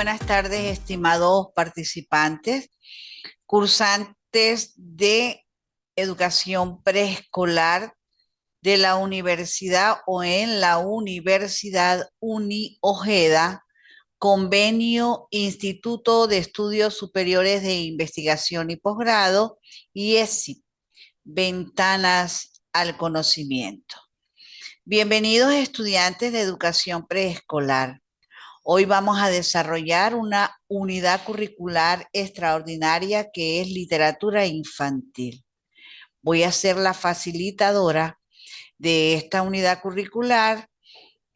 buenas tardes, estimados participantes, cursantes de educación preescolar de la universidad o en la Universidad Uni Ojeda, Convenio Instituto de Estudios Superiores de Investigación y Posgrado, y ESIP, Ventanas al Conocimiento. Bienvenidos estudiantes de educación preescolar. Hoy vamos a desarrollar una unidad curricular extraordinaria que es literatura infantil. Voy a ser la facilitadora de esta unidad curricular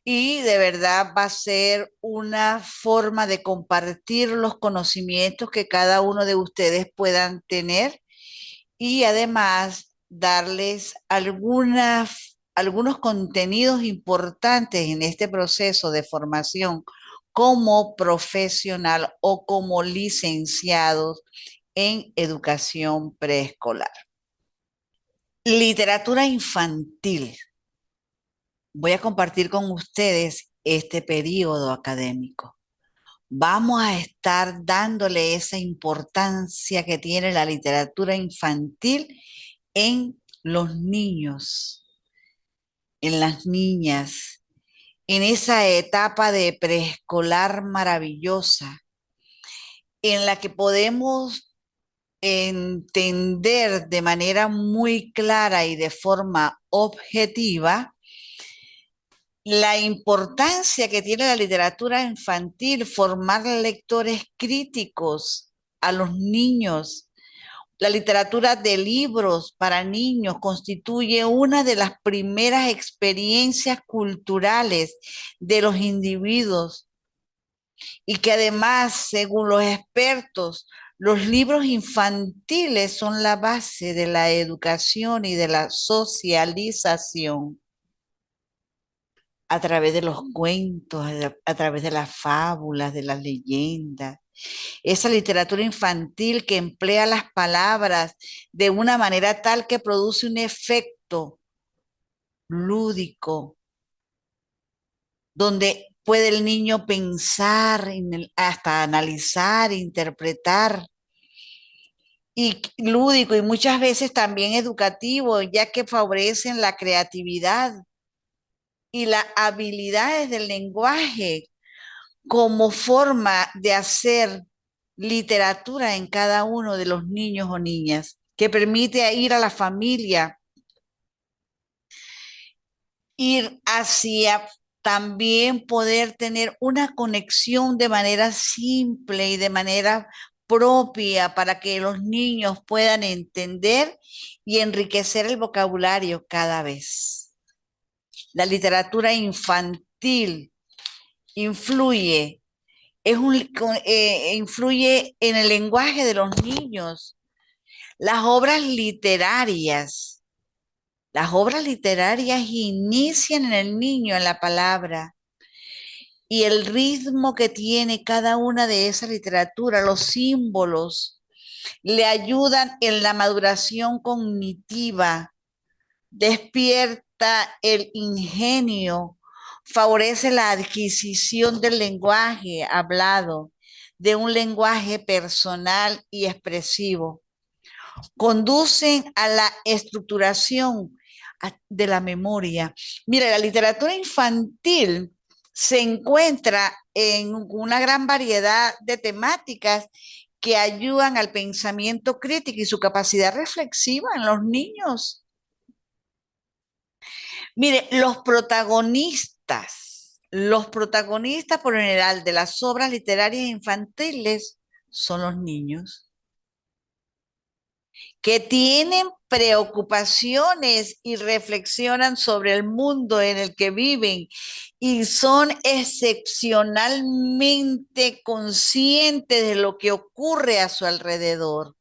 y de verdad va a ser una forma de compartir los conocimientos que cada uno de ustedes puedan tener y además darles algunos contenidos importantes en este proceso de formación como profesional o como licenciados en educación preescolar. Literatura infantil. Voy a compartir con ustedes este periodo académico. Vamos a estar dándole esa importancia que tiene la literatura infantil en los niños, en las niñas, en esa etapa de preescolar maravillosa, en la que podemos entender de manera muy clara y de forma objetiva la importancia que tiene la literatura infantil, formar lectores críticos a los niños. La literatura de libros para niños constituye una de las primeras experiencias culturales de los individuos y que además, según los expertos, los libros infantiles son la base de la educación y de la socialización a través de los cuentos, a través de las fábulas, de las leyendas. Esa literatura infantil que emplea las palabras de una manera tal que produce un efecto lúdico, donde puede el niño pensar, hasta analizar, interpretar, y lúdico y muchas veces también educativo, ya que favorecen la creatividad y las habilidades del lenguaje como forma de hacer literatura en cada uno de los niños o niñas, que permite ir a la familia, ir hacia también poder tener una conexión de manera simple y de manera propia para que los niños puedan entender y enriquecer el vocabulario cada vez. La literatura infantil influye influye en el lenguaje de los niños. Las obras literarias, las obras literarias inician en el niño en la palabra y el ritmo que tiene cada una de esas literaturas, los símbolos, le ayudan en la maduración cognitiva, despierta el ingenio, favorece la adquisición del lenguaje hablado, de un lenguaje personal y expresivo. Conducen a la estructuración de la memoria. Mira, la literatura infantil se encuentra en una gran variedad de temáticas que ayudan al pensamiento crítico y su capacidad reflexiva en los niños. Mire, los protagonistas por lo general de las obras literarias infantiles son los niños que tienen preocupaciones y reflexionan sobre el mundo en el que viven y son excepcionalmente conscientes de lo que ocurre a su alrededor.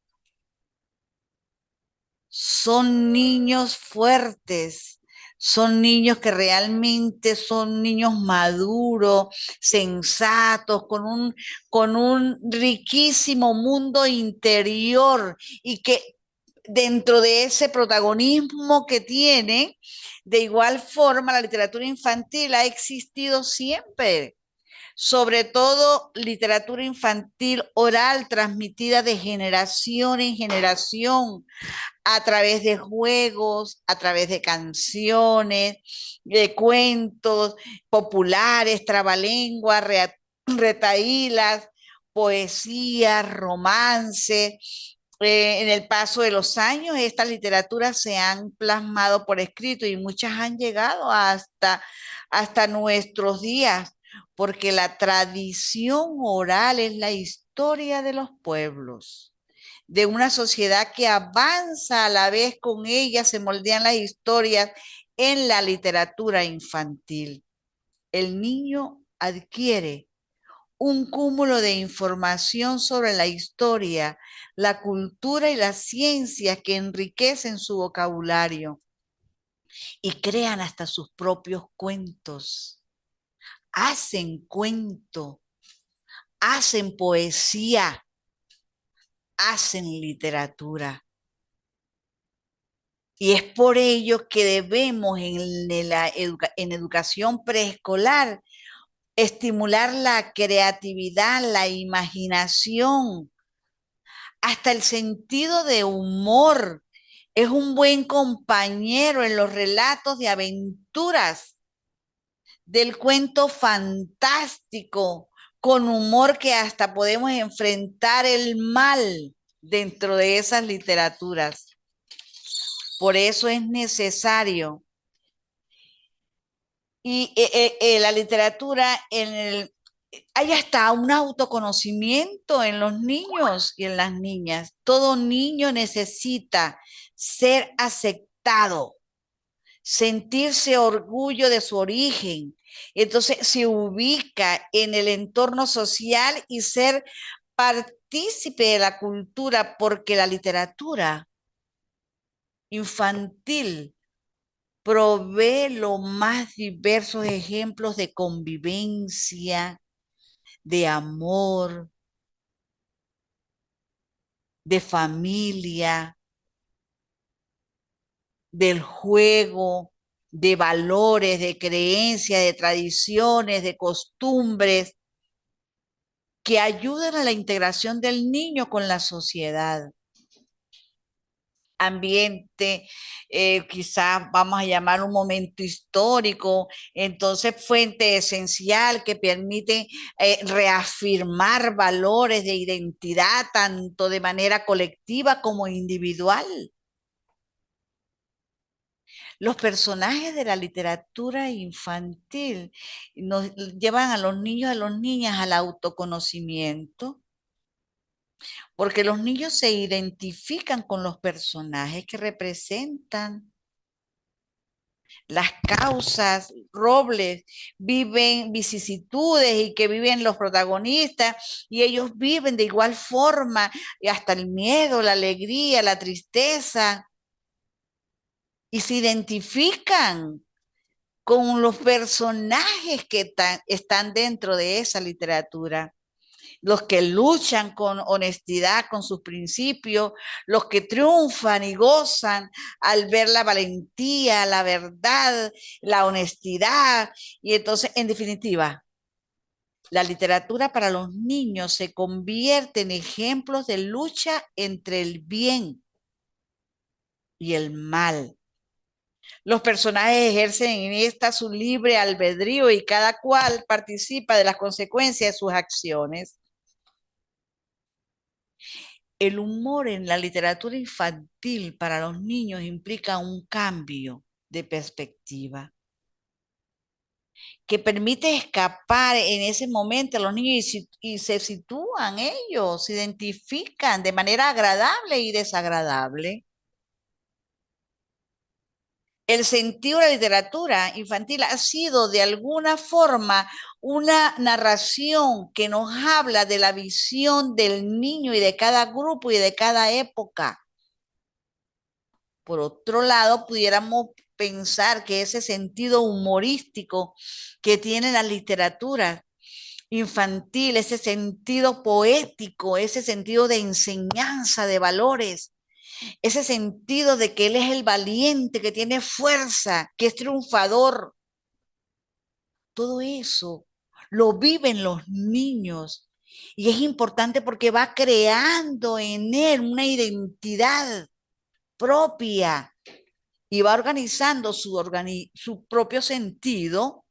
Son niños fuertes, son niños que realmente son niños maduros, sensatos, con un riquísimo mundo interior y que dentro de ese protagonismo que tienen, de igual forma la literatura infantil ha existido siempre. sobre todo literatura infantil oral transmitida de generación en generación a través de juegos, a través de canciones, de cuentos populares, trabalenguas, retaílas, poesía, romance. En el paso de los años, estas literaturas se han plasmado por escrito y muchas han llegado hasta nuestros días, porque la tradición oral es la historia de los pueblos, de una sociedad que avanza a la vez con ella, se moldean las historias en la literatura infantil. El niño adquiere un cúmulo de información sobre la historia, la cultura y las ciencias que enriquecen su vocabulario y crean hasta sus propios cuentos. Hacen cuento, hacen poesía, hacen literatura. Y es por ello que debemos en educación preescolar estimular la creatividad, la imaginación, hasta el sentido de humor. Es un buen compañero en los relatos de aventuras, del cuento fantástico, con humor que hasta podemos enfrentar el mal dentro de esas literaturas. Por eso es necesario. Y la literatura, hay hasta un autoconocimiento en los niños y en las niñas. Todo niño necesita ser aceptado, sentirse orgullo de su origen. Entonces se ubica en el entorno social y ser partícipe de la cultura, porque la literatura infantil provee los más diversos ejemplos de convivencia, de amor, de familia, del juego, de valores, de creencias, de tradiciones, de costumbres, que ayudan a la integración del niño con la sociedad. Ambiente, quizás vamos a llamar un momento histórico, entonces fuente esencial que permite reafirmar valores de identidad tanto de manera colectiva como individual. Los personajes de la literatura infantil nos llevan a los niños, a las niñas al autoconocimiento, porque los niños se identifican con los personajes que representan las causas, robles, viven vicisitudes y que viven los protagonistas, y ellos viven de igual forma, y hasta el miedo, la alegría, la tristeza, y se identifican con los personajes que están dentro de esa literatura. Los que luchan con honestidad, con sus principios, los que triunfan y gozan al ver la valentía, la verdad, la honestidad. Y entonces, en definitiva, la literatura para los niños se convierte en ejemplos de lucha entre el bien y el mal. Los personajes ejercen en esta su libre albedrío y cada cual participa de las consecuencias de sus acciones. El humor en la literatura infantil para los niños implica un cambio de perspectiva que permite escapar en ese momento a los niños y se sitúan ellos, se identifican de manera agradable y desagradable. El sentido de la literatura infantil ha sido de alguna forma una narración que nos habla de la visión del niño y de cada grupo y de cada época. Por otro lado, pudiéramos pensar que ese sentido humorístico que tiene la literatura infantil, ese sentido poético, ese sentido de enseñanza de valores, ese sentido de que él es el valiente, que tiene fuerza, que es triunfador, todo eso lo viven los niños. Y es importante porque va creando en él una identidad propia y va organizando su propio sentido.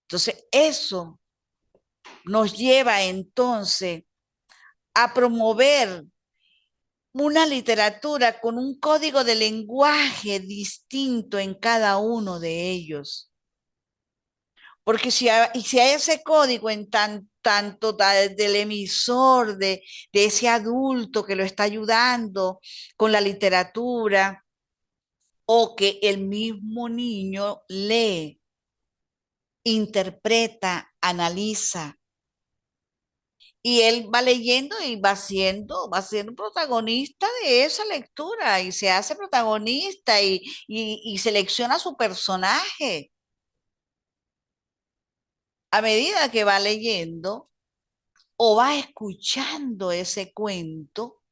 Entonces, eso nos lleva entonces a promover una literatura con un código de lenguaje distinto en cada uno de ellos. Porque si hay ese código en tanto del emisor, de ese adulto que lo está ayudando con la literatura, o que el mismo niño lee, interpreta, analiza, y él va leyendo y va siendo protagonista de esa lectura y se hace protagonista y selecciona su personaje a medida que va leyendo o va escuchando ese cuento.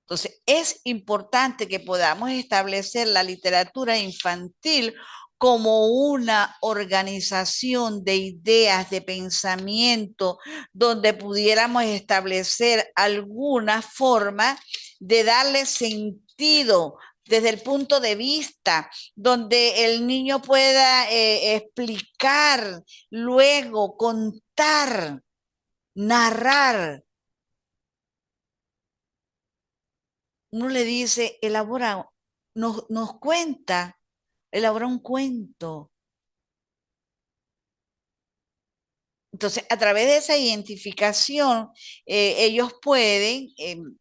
Entonces, es importante que podamos establecer la literatura infantil como una organización de ideas, de pensamiento, donde pudiéramos establecer alguna forma de darle sentido desde el punto de vista, donde el niño pueda explicar, luego contar, narrar. Uno le dice, elabora, nos cuenta, elabora un cuento. Entonces, a través de esa identificación, ellos pueden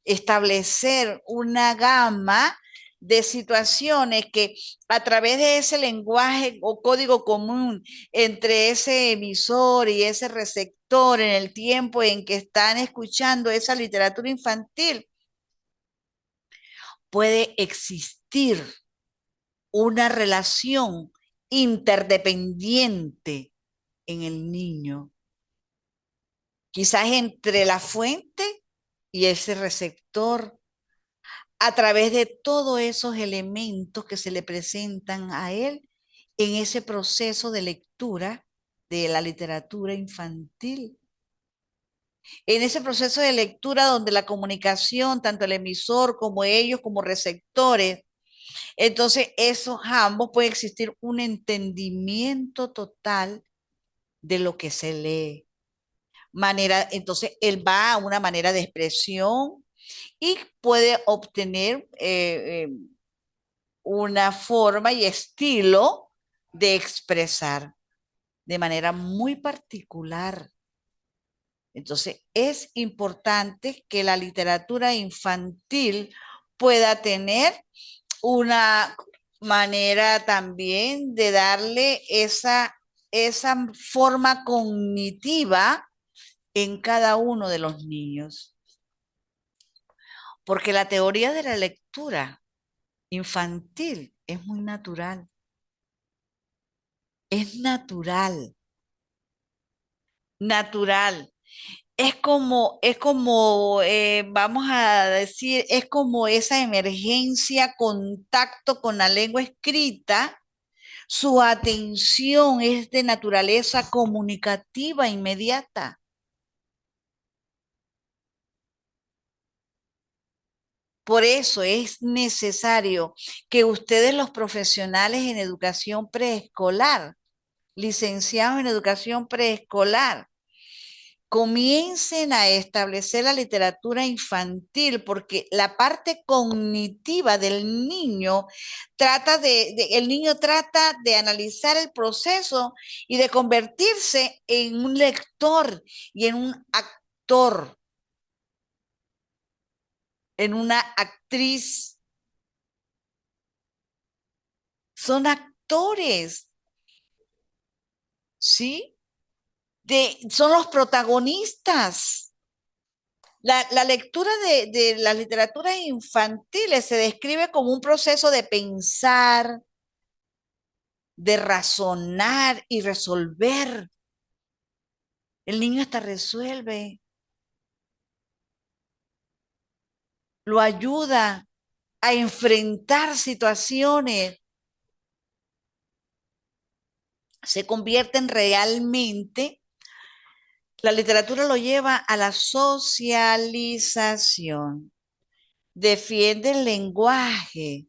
establecer una gama de situaciones que a través de ese lenguaje o código común entre ese emisor y ese receptor en el tiempo en que están escuchando esa literatura infantil, puede existir una relación interdependiente en el niño, quizás entre la fuente y ese receptor, a través de todos esos elementos que se le presentan a él en ese proceso de lectura de la literatura infantil. En ese proceso de lectura donde la comunicación, tanto el emisor como ellos como receptores, entonces esos ambos puede existir un entendimiento total de lo que se lee. Entonces él va a una manera de expresión y puede obtener una forma y estilo de expresar de manera muy particular. Entonces es importante que la literatura infantil pueda tener una manera también de darle esa forma cognitiva en cada uno de los niños. Porque la teoría de la lectura infantil es muy natural. Es natural, natural. Vamos a decir, es como esa emergencia, contacto con la lengua escrita. Su atención es de naturaleza comunicativa inmediata. Por eso es necesario que ustedes, los profesionales en educación preescolar, licenciados en educación preescolar, comiencen a establecer la literatura infantil, porque la parte cognitiva del niño el niño trata de analizar el proceso y de convertirse en un lector y en un actor, en una actriz. Son actores, ¿sí? Son los protagonistas. La lectura de las literaturas infantiles se describe como un proceso de pensar, de razonar y resolver. El niño hasta resuelve, lo ayuda. a enfrentar situaciones, se convierten realmente, la literatura lo lleva a la socialización, defiende el lenguaje,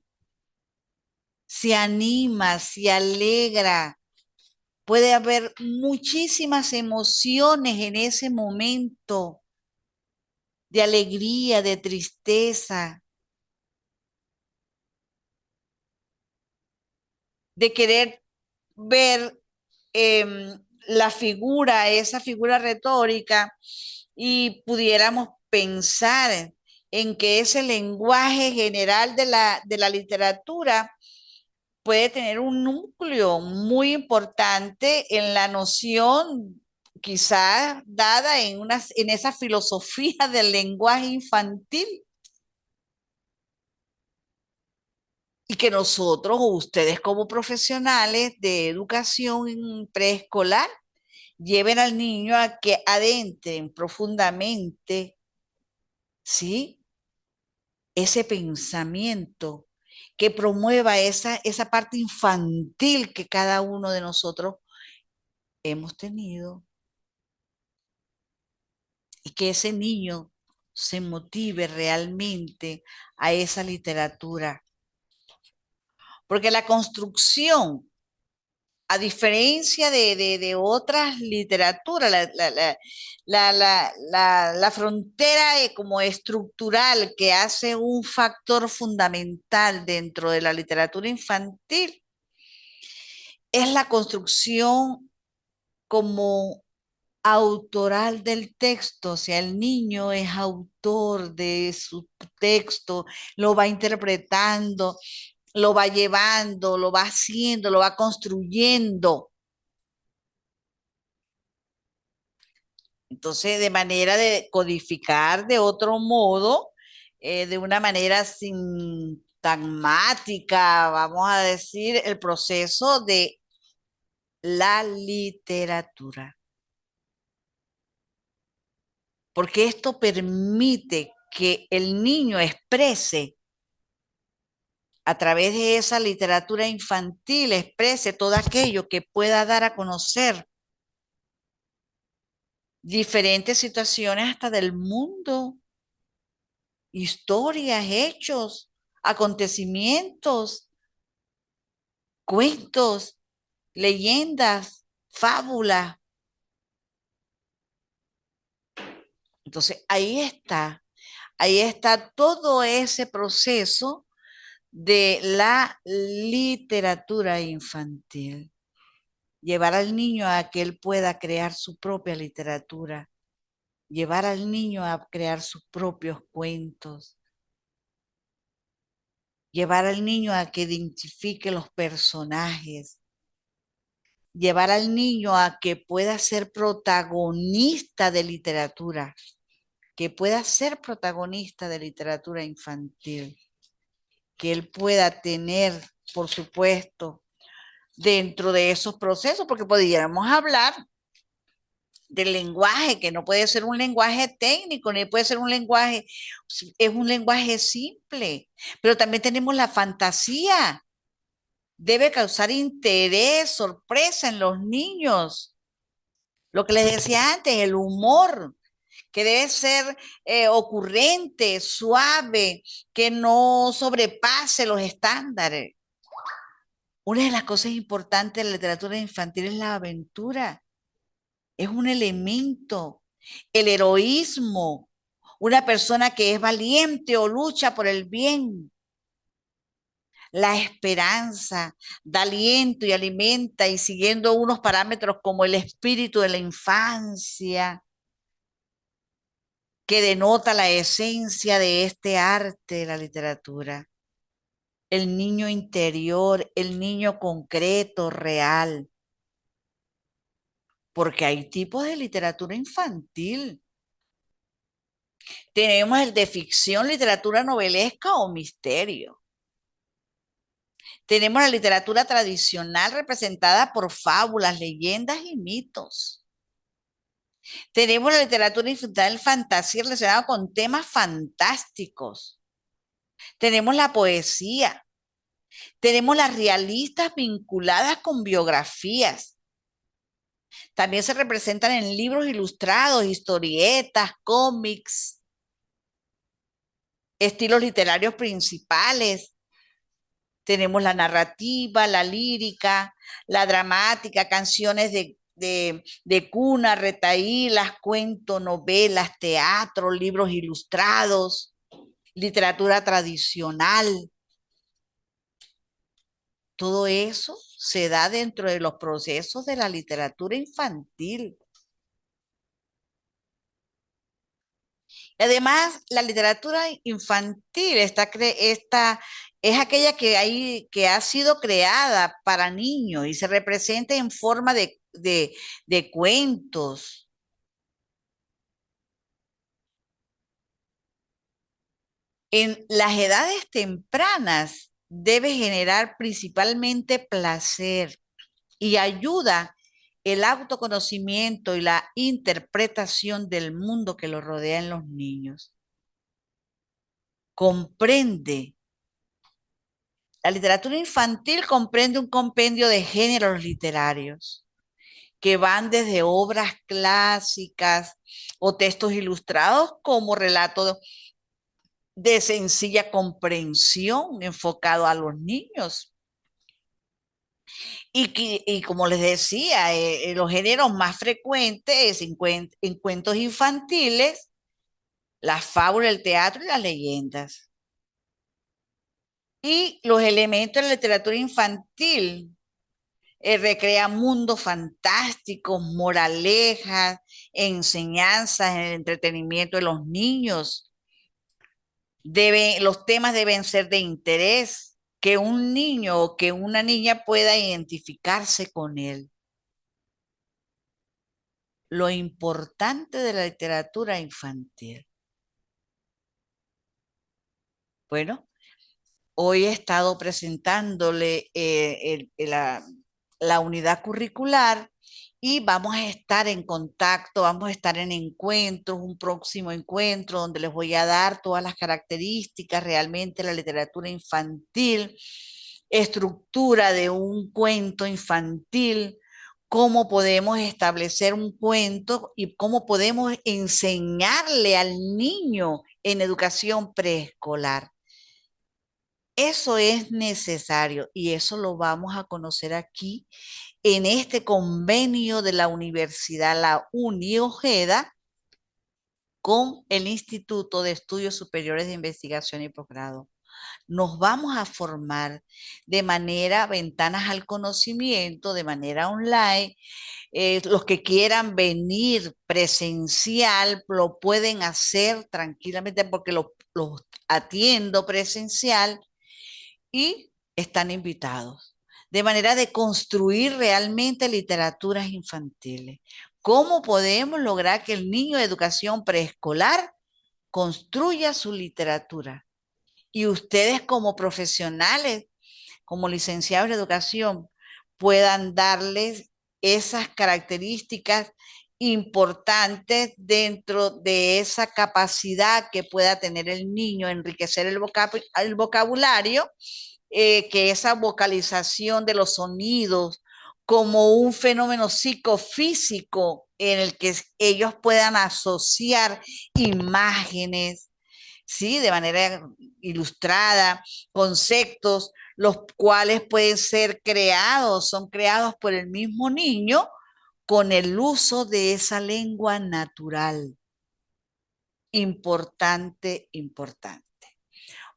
se anima, se alegra. Puede haber muchísimas emociones en ese momento de alegría, de tristeza, de querer ver la figura, esa figura retórica, y pudiéramos pensar en que ese lenguaje general de la literatura puede tener un núcleo muy importante en la noción quizás dada en esa filosofía del lenguaje infantil, y que nosotros o ustedes como profesionales de educación preescolar lleven al niño a que adentren profundamente, ¿sí? Ese pensamiento que promueva esa parte infantil que cada uno de nosotros hemos tenido, y que ese niño se motive realmente a esa literatura. Porque la construcción, a diferencia de otras literaturas, la frontera como estructural que hace un factor fundamental dentro de la literatura infantil es la construcción como autoral del texto. O sea, el niño es autor de su texto, lo va interpretando, lo va llevando, lo va haciendo, lo va construyendo. Entonces, de manera de codificar de otro modo, de una manera sintagmática, vamos a decir, el proceso de la literatura. Porque esto permite que el niño exprese a través de esa literatura infantil, exprese todo aquello que pueda dar a conocer diferentes situaciones hasta del mundo, historias, hechos, acontecimientos, cuentos, leyendas, fábulas. Entonces, ahí está todo ese proceso de la literatura infantil. Llevar al niño a que él pueda crear su propia literatura, llevar al niño a crear sus propios cuentos, llevar al niño a que identifique los personajes, llevar al niño a que pueda ser protagonista de literatura, que pueda ser protagonista de literatura infantil, que él pueda tener, por supuesto, dentro de esos procesos, porque podríamos hablar del lenguaje, que no puede ser un lenguaje técnico, ni puede ser un lenguaje, es un lenguaje simple, pero también tenemos la fantasía. Debe causar interés, sorpresa en los niños. Lo que les decía antes, el humor, que debe ser ocurrente, suave, que no sobrepase los estándares. Una de las cosas importantes de la literatura infantil es la aventura. Es un elemento, el heroísmo, una persona que es valiente o lucha por el bien, la esperanza, da aliento y alimenta, y siguiendo unos parámetros como el espíritu de la infancia, que denota la esencia de este arte, la literatura. El niño interior, el niño concreto, real, porque hay tipos de literatura infantil. Tenemos el de ficción, literatura novelesca o misterio. Tenemos la literatura tradicional representada por fábulas, leyendas y mitos. Tenemos la literatura infantil fantasía relacionada con temas fantásticos. tenemos la poesía, tenemos las realistas vinculadas con biografías. También se representan en libros ilustrados, historietas, cómics, estilos literarios principales. Tenemos la narrativa, la lírica, la dramática, canciones de cuna, retaílas, cuentos, novelas, teatro, libros ilustrados, literatura tradicional. Todo eso se da dentro de los procesos de la literatura infantil. Además, la literatura infantil es aquella que ha sido creada para niños y se representa en forma de cuentos. En las edades tempranas debe generar principalmente placer y ayuda el autoconocimiento y la interpretación del mundo que los rodea en los niños. Comprende. La literatura infantil comprende un compendio de géneros literarios que van desde obras clásicas o textos ilustrados como relatos de sencilla comprensión enfocado a los niños. Y como les decía, los géneros más frecuentes en cuentos infantiles, las fábulas, el teatro y las leyendas. Y los elementos de la literatura infantil recrea mundos fantásticos, moralejas, enseñanzas, el entretenimiento de los niños. Los temas deben ser de interés, que un niño o que una niña pueda identificarse con él. Lo importante de la literatura infantil. Bueno, hoy he estado presentándole la unidad curricular y vamos a estar en contacto, vamos a estar en encuentros, un próximo encuentro donde les voy a dar todas las características realmente de la literatura infantil, estructura de un cuento infantil, cómo podemos establecer un cuento y cómo podemos enseñarle al niño en educación preescolar. Eso es necesario y eso lo vamos a conocer aquí en este convenio de la Universidad La Ojeda con el Instituto de Estudios Superiores de Investigación y Posgrado. Nos vamos a formar de manera ventanas al conocimiento, de manera online. Los que quieran venir presencial lo pueden hacer tranquilamente porque los atiendo presencial y están invitados. De manera de construir realmente literaturas infantiles. ¿Cómo podemos lograr que el niño de educación preescolar construya su literatura? Y ustedes como profesionales, como licenciados en educación, puedan darles esas características importantes dentro de esa capacidad que pueda tener el niño, enriquecer el vocabulario, que esa vocalización de los sonidos como un fenómeno psicofísico en el que ellos puedan asociar imágenes, ¿sí? De manera ilustrada, conceptos, los cuales pueden ser creados, son creados por el mismo niño con el uso de esa lengua natural. Importante, importante.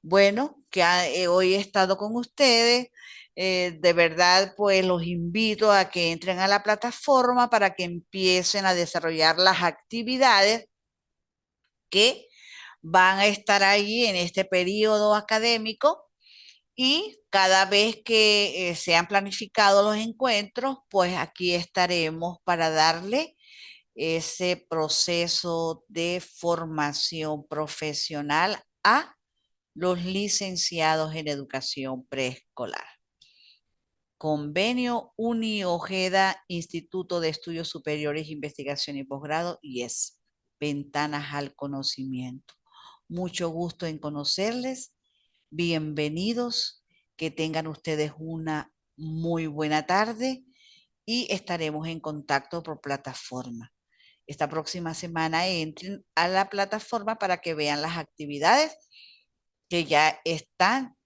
Bueno, que hoy he estado con ustedes. De verdad, pues los invito a que entren a la plataforma para que empiecen a desarrollar las actividades que van a estar ahí en este periodo académico y cada vez que sean planificados los encuentros, pues aquí estaremos para darle ese proceso de formación profesional a los licenciados en educación preescolar. Convenio Uni Ojeda, Instituto de Estudios Superiores, Investigación y Posgrado, y es Ventanas al Conocimiento. Mucho gusto en conocerles Bienvenidos, que tengan ustedes una muy buena tarde y estaremos en contacto por plataforma. Esta próxima semana entren a la plataforma para que vean las actividades que ya están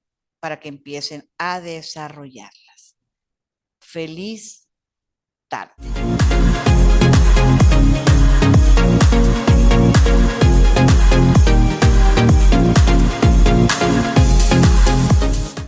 para que empiecen a desarrollarlas. Feliz tarde.